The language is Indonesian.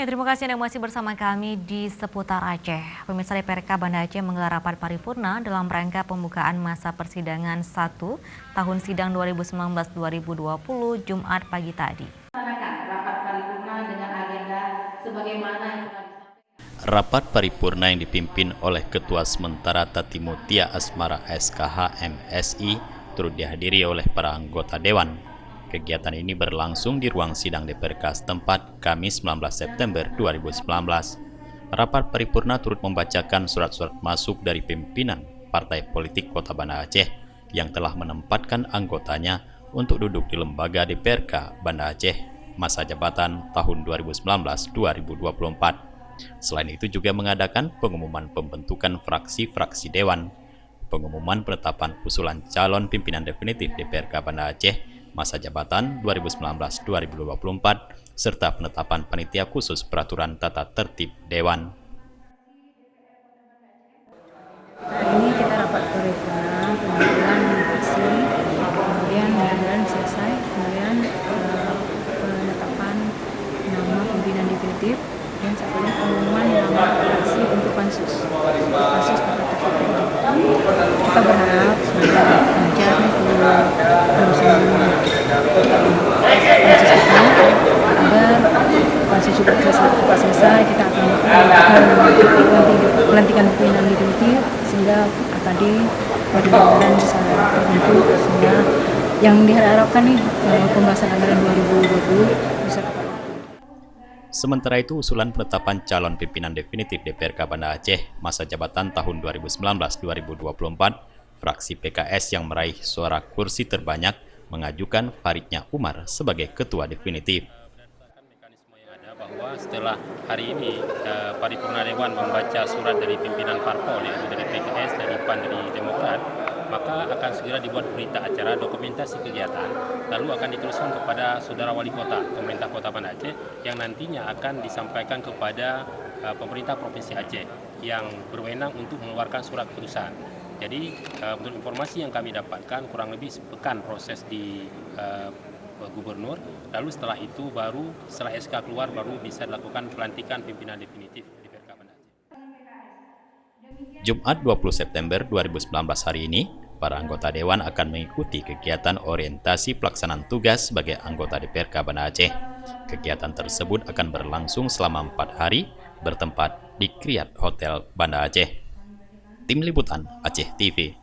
Terima kasih Anda masih bersama kami di Seputar Aceh. Pemirsa DPRK Banda Aceh menggelar rapat paripurna dalam rangka pembukaan masa persidangan 1 tahun sidang 2019-2020 Jumat pagi tadi. Rapat paripurna dengan agenda sebagaimana yang telah disampaikan. Rapat paripurna yang dipimpin oleh Ketua Sementara Tati Mutia Asmara SKH MSI turut dihadiri oleh para anggota Dewan. Kegiatan ini berlangsung di ruang sidang DPRK setempat Kamis 19 September 2019. Rapat paripurna turut membacakan surat-surat masuk dari pimpinan Partai Politik Kota Banda Aceh yang telah menempatkan anggotanya untuk duduk di lembaga DPRK Banda Aceh masa jabatan tahun 2019-2024. Selain itu juga mengadakan pengumuman pembentukan fraksi-fraksi Dewan, pengumuman penetapan usulan calon pimpinan definitif DPRK Banda Aceh masa jabatan 2019-2024, serta penetapan panitia khusus peraturan tata tertib Dewan. Hari ini kita rapat paripurna pembentukan fraksi, kemudian mudah-mudahan selesai, kemudian penetapan nama pimpinan definitif, dan satu lagi pengumuman nama fraksi untuk pansus tata tertib Dewan. Kita berharap semoga lancar urusan pansus ini, agar pansus juga cepat selesai. Kita akan pelantikan pimpinan definitif sehingga AKD mudah-mudahan bisa terbentuk, sehingga yang diharapkan nih pembahasan anggaran 2020 bisa tepat. Sementara itu, usulan penetapan calon pimpinan definitif DPRK Banda Aceh masa jabatan tahun 2019-2024, fraksi PKS yang meraih suara kursi terbanyak mengajukan Faridnya Umar sebagai ketua definitif. Mekanisme yang ada bahwa setelah hari ini paripurna Dewan membaca surat dari pimpinan parpol, yaitu dari PKS, dari PAN, dari Demokrat, maka akan segera dibuat berita acara dokumentasi kegiatan, lalu akan diteruskan kepada Saudara Wali Kota, Pemerintah Kota Banda Aceh, yang nantinya akan disampaikan kepada Pemerintah Provinsi Aceh yang berwenang untuk mengeluarkan surat putusan. Jadi menurut informasi yang kami dapatkan, kurang lebih sepekan proses di Gubernur, lalu setelah itu baru setelah SK keluar baru bisa dilakukan pelantikan pimpinan definitif di DPRK Banda Aceh. Jumat 20 September 2019 hari ini, para anggota Dewan akan mengikuti kegiatan orientasi pelaksanaan tugas sebagai anggota DPRK Banda Aceh. Kegiatan tersebut akan berlangsung selama 4 hari, bertempat di Kriyat Hotel Banda Aceh. Tim Liputan Aceh TV.